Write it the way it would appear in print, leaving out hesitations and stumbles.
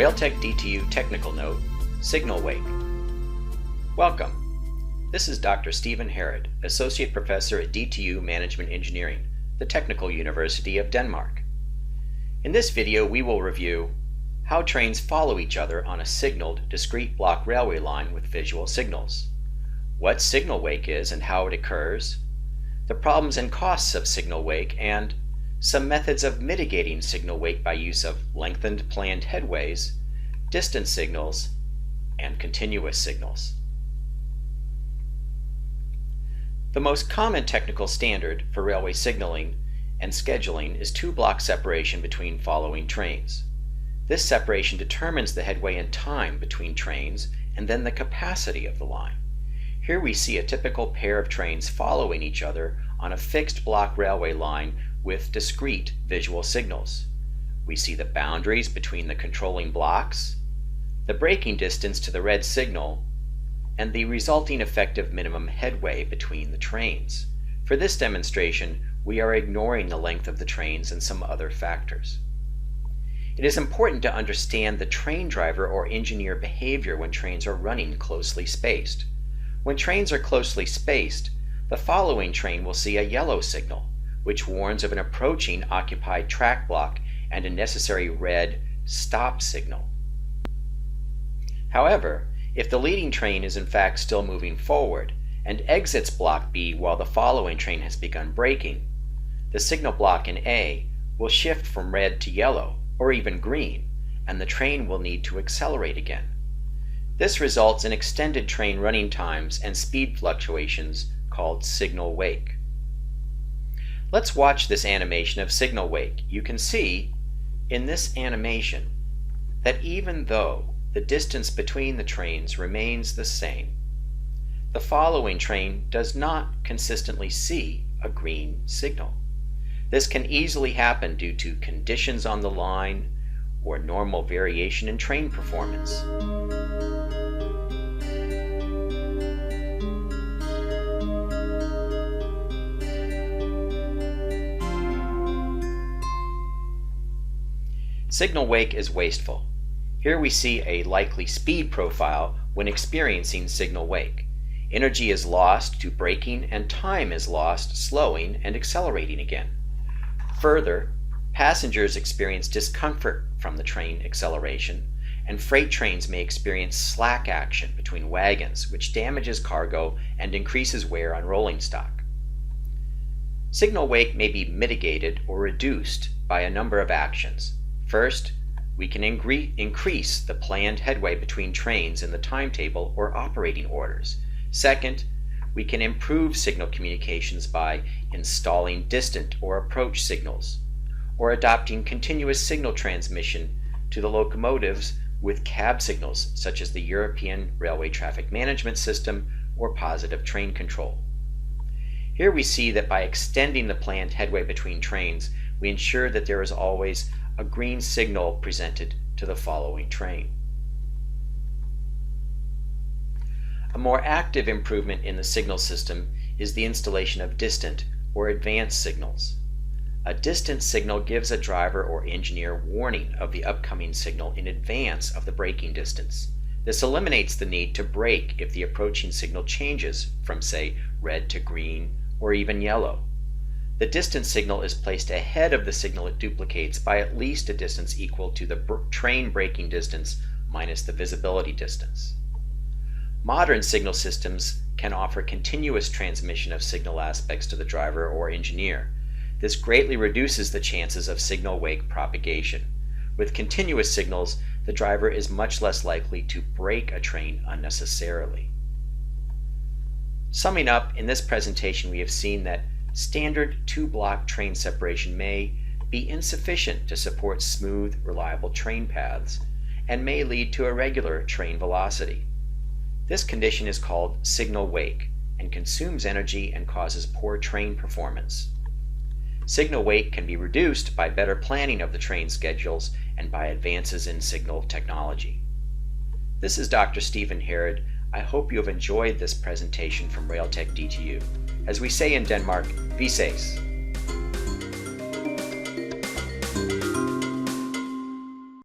RailTech DTU Technical Note, Signal Wake. Welcome. This is Dr. Stephen Herod, Associate Professor at DTU Management Engineering, the Technical University of Denmark. In this video, we will review how trains follow each other on a signaled discrete block railway line with visual signals, what signal wake is and how it occurs, the problems and costs of signal wake, and some methods of mitigating signal wake by use of lengthened planned headways, distance signals, and continuous signals. The most common technical standard for railway signaling and scheduling is two-block separation between following trains. This separation determines the headway and time between trains and then the capacity of the line. Here we see a typical pair of trains following each other on a fixed block railway line with discrete visual signals. We see the boundaries between the controlling blocks, the braking distance to the red signal, and the resulting effective minimum headway between the trains. For this demonstration, we are ignoring the length of the trains and some other factors. It is important to understand the train driver or engineer behavior when trains are running closely spaced. When trains are closely spaced, the following train will see a yellow signal, which warns of an approaching occupied track block and a necessary red stop signal. However, if the leading train is in fact still moving forward and exits block B while the following train has begun braking, the signal block in A will shift from red to yellow or even green, and the train will need to accelerate again. This results in extended train running times and speed fluctuations called signal wake. Let's watch this animation of signal wake. You can see in this animation that even though the distance between the trains remains the same, the following train does not consistently see a green signal. This can easily happen due to conditions on the line or normal variation in train performance. Signal wake is wasteful. Here we see a likely speed profile when experiencing signal wake. Energy is lost to braking and time is lost slowing and accelerating again. Further, passengers experience discomfort from the train acceleration, and freight trains may experience slack action between wagons, which damages cargo and increases wear on rolling stock. Signal wake may be mitigated or reduced by a number of actions. First, we can increase the planned headway between trains in the timetable or operating orders. Second, we can improve signal communications by installing distant or approach signals, or adopting continuous signal transmission to the locomotives with cab signals, such as the European Railway Traffic Management System or positive train control. Here we see that by extending the planned headway between trains, we ensure that there is always a green signal presented to the following train. A more active improvement in the signal system is the installation of distant or advanced signals. A distant signal gives a driver or engineer warning of the upcoming signal in advance of the braking distance. This eliminates the need to brake if the approaching signal changes from, say, red to green or even yellow. The distance signal is placed ahead of the signal it duplicates by at least a distance equal to the train braking distance minus the visibility distance. Modern signal systems can offer continuous transmission of signal aspects to the driver or engineer. This greatly reduces the chances of signal wake propagation. With continuous signals, the driver is much less likely to brake a train unnecessarily. Summing up, in this presentation we have seen that standard two-block train separation may be insufficient to support smooth, reliable train paths and may lead to irregular train velocity. This condition is called signal wake and consumes energy and causes poor train performance. Signal wake can be reduced by better planning of the train schedules and by advances in signal technology. This is Dr. Stephen Herod. I hope you have enjoyed this presentation from RailTech DTU. As we say in Denmark, vi ses!